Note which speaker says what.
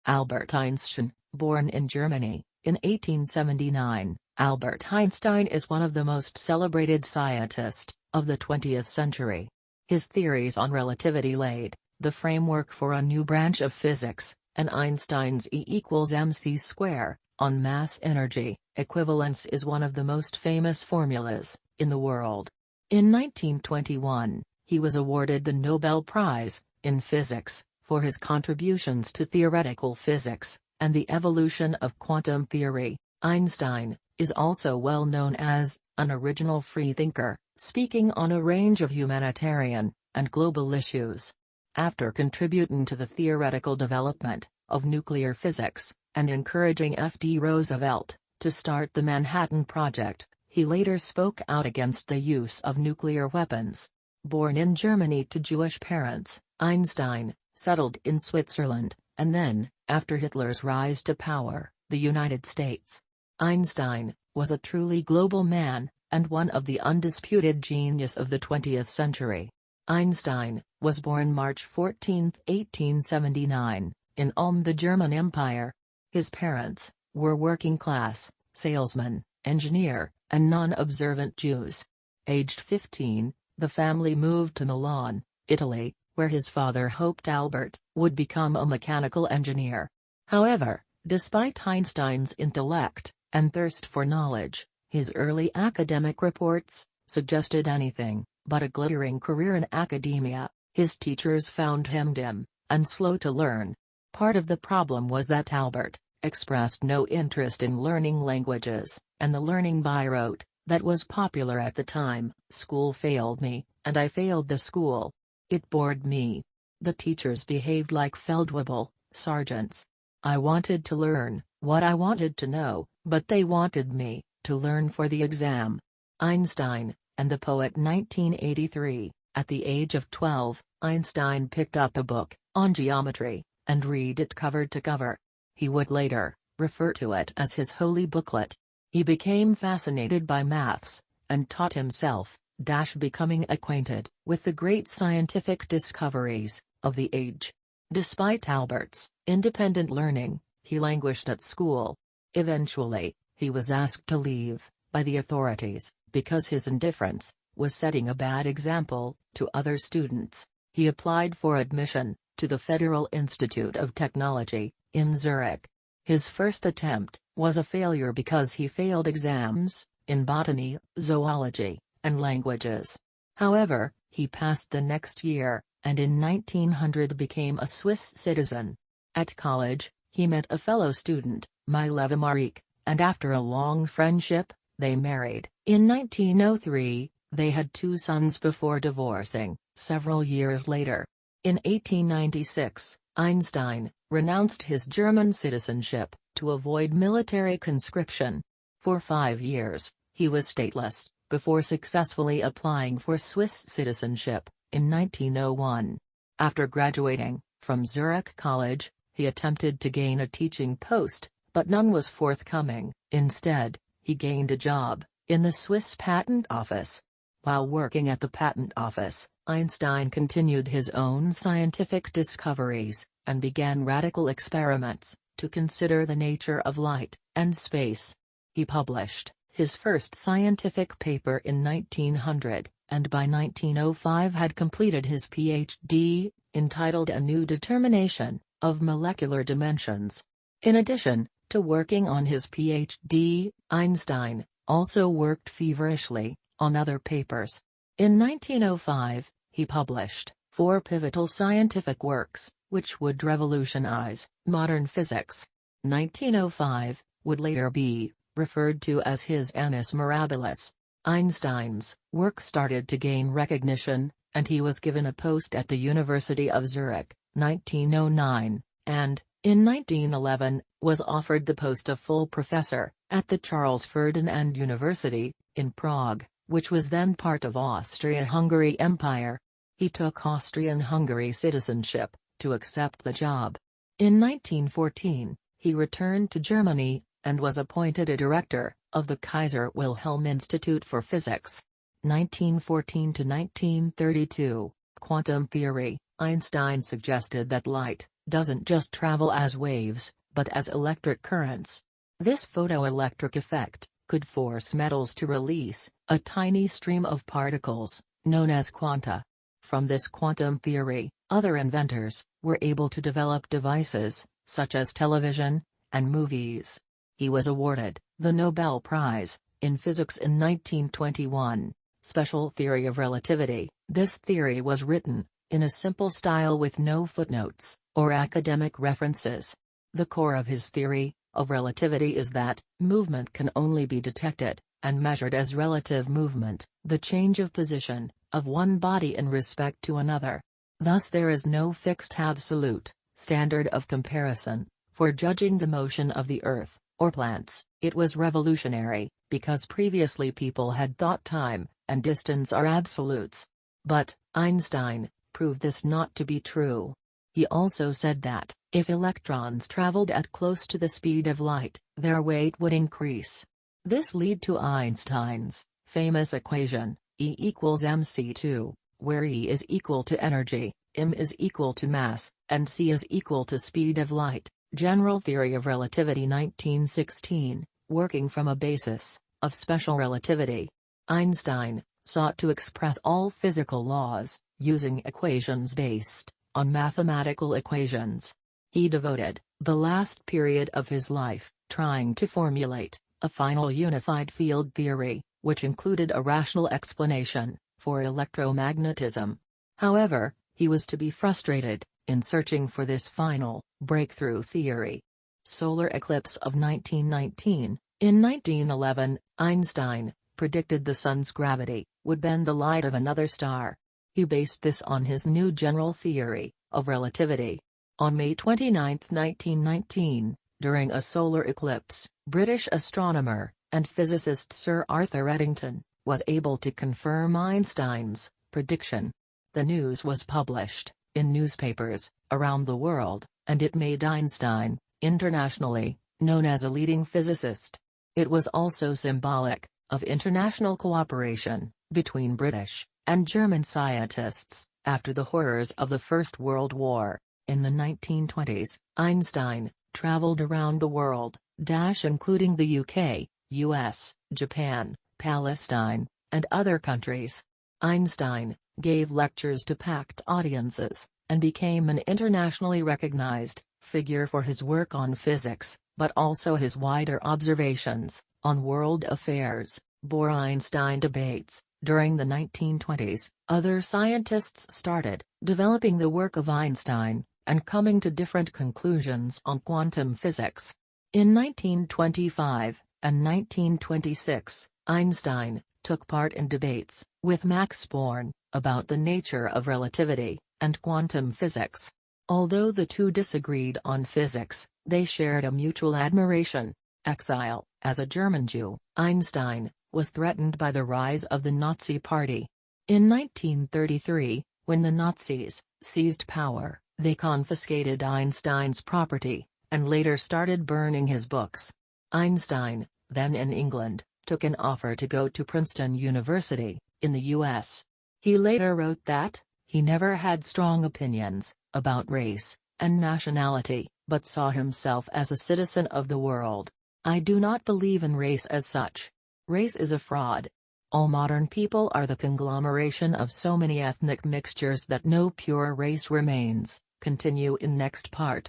Speaker 1: Albert Einstein, born in Germany, in 1879, Albert Einstein is one of the most celebrated scientists of the 20th century. His theories on relativity laid the framework for a new branch of physics, and Einstein's E=mc², on mass energy equivalence is one of the most famous formulas in the world. In 1921, he was awarded the Nobel Prize in Physics for his contributions to theoretical physics and the evolution of quantum theory. Einstein is also well known as an original freethinker, speaking on a range of humanitarian and global issues. After contributing to the theoretical development of nuclear physics and encouraging F.D. Roosevelt to start the Manhattan Project, he later spoke out against the use of nuclear weapons. Born in Germany to Jewish parents, Einstein settled in Switzerland, and then, after Hitler's rise to power, the United States. Einstein was a truly global man, and one of the undisputed genius of the 20th century. Einstein was born March 14, 1879, in Ulm, the German Empire. His parents were working-class, salesman, engineer, and non-observant Jews. Aged 15, the family moved to Milan, Italy, where his father hoped Albert would become a mechanical engineer. However, despite Einstein's intellect and thirst for knowledge, his early academic reports suggested anything but a glittering career in academia. His teachers found him dim and slow to learn. Part of the problem was that Albert expressed no interest in learning languages, and the learning by rote that was popular at the time. School failed me, and I failed the school. It bored me. The teachers behaved like Feldwebel sergeants. I wanted to learn what I wanted to know, but they wanted me to learn for the exam. Einstein and the Poet. 1983. At the age of 12, Einstein picked up a book on geometry and read it cover to cover. He would later refer to it as his holy booklet. He became fascinated by maths and taught himself, becoming acquainted with the great scientific discoveries of the age. Despite Albert's independent learning, he languished at school. Eventually, he was asked to leave by the authorities because his indifference was setting a bad example to other students. He applied for admission to the Federal Institute of Technology in Zurich. His first attempt was a failure because he failed exams in botany, zoology, and languages. However, he passed the next year, and in 1900 became a Swiss citizen. At college, he met a fellow student, Marie, and after a long friendship, they married. In 1903, they had 2 sons before divorcing several years later. In 1896, Einstein renounced his German citizenship to avoid military conscription. For 5 years, he was stateless, before successfully applying for Swiss citizenship in 1901. After graduating from Zurich College, he attempted to gain a teaching post, but none was forthcoming. Instead, he gained a job in the Swiss Patent Office. While working at the Patent Office, Einstein continued his own scientific discoveries, and began radical experiments to consider the nature of light and space. He published his first scientific paper in 1900, and by 1905 had completed his Ph.D., entitled A New Determination of Molecular Dimensions. In addition to working on his Ph.D., Einstein also worked feverishly on other papers. In 1905, he published 4 pivotal scientific works, which would revolutionize modern physics. 1905 would later be referred to as his Annus Mirabilis. Einstein's work started to gain recognition, and he was given a post at the University of Zurich, 1909, and, in 1911, was offered the post of full professor at the Charles Ferdinand University in Prague, which was then part of Austria-Hungary Empire. He took Austrian-Hungary citizenship to accept the job. In 1914, he returned to Germany and was appointed a director of the Kaiser Wilhelm Institute for Physics. 1914 to 1932, quantum theory. Einstein suggested that light doesn't just travel as waves, but as electric currents. This photoelectric effect could force metals to release a tiny stream of particles, known as quanta. From this quantum theory, other inventors were able to develop devices, such as television and movies. He was awarded the Nobel Prize in Physics in 1921. Special theory of relativity. This theory was written in a simple style with no footnotes or academic references. The core of his theory of relativity is that movement can only be detected and measured as relative movement, the change of position of one body in respect to another. Thus there is no fixed absolute standard of comparison for judging the motion of the Earth or plants. It was revolutionary, because previously people had thought time and distance are absolutes. But Einstein proved this not to be true. He also said that, if electrons traveled at close to the speed of light, their weight would increase. This led to Einstein's famous equation, E equals mc2, where E is equal to energy, m is equal to mass, and c is equal to speed of light. General Theory of Relativity 1916, working from a basis of special relativity. Einstein sought to express all physical laws using equations based on mathematical equations. He devoted the last period of his life trying to formulate a final unified field theory, which included a rational explanation for electromagnetism. However, he was to be frustrated in searching for this final breakthrough theory. Solar eclipse of 1919. In 1911, Einstein predicted the sun's gravity would bend the light of another star. He based this on his new general theory of relativity. On May 29, 1919, during a solar eclipse, British astronomer and physicist Sir Arthur Eddington was able to confirm Einstein's prediction. The news was published in newspapers around the world, and it made Einstein internationally known as a leading physicist. It was also symbolic of international cooperation between British and German scientists after the horrors of the First World War. In the 1920s, Einstein traveled around the world, including the UK, US, Japan, Palestine, and other countries. Einstein gave lectures to packed audiences, and became an internationally recognized figure for his work on physics, but also his wider observations on world affairs. Bohr-Einstein debates. During the 1920s, other scientists started developing the work of Einstein, and coming to different conclusions on quantum physics. In 1925 and 1926, Einstein took part in debates with Max Born about the nature of relativity and quantum physics. Although the two disagreed on physics, they shared a mutual admiration. Exile. As a German Jew, Einstein was threatened by the rise of the Nazi Party. In 1933, when the Nazis seized power, they confiscated Einstein's property, and later started burning his books. Einstein, then in England, took an offer to go to Princeton University, in the U.S. He later wrote that he never had strong opinions about race and nationality, but saw himself as a citizen of the world. I do not believe in race as such. Race is a fraud. All modern people are the conglomeration of so many ethnic mixtures that no pure race remains. Continue in next part.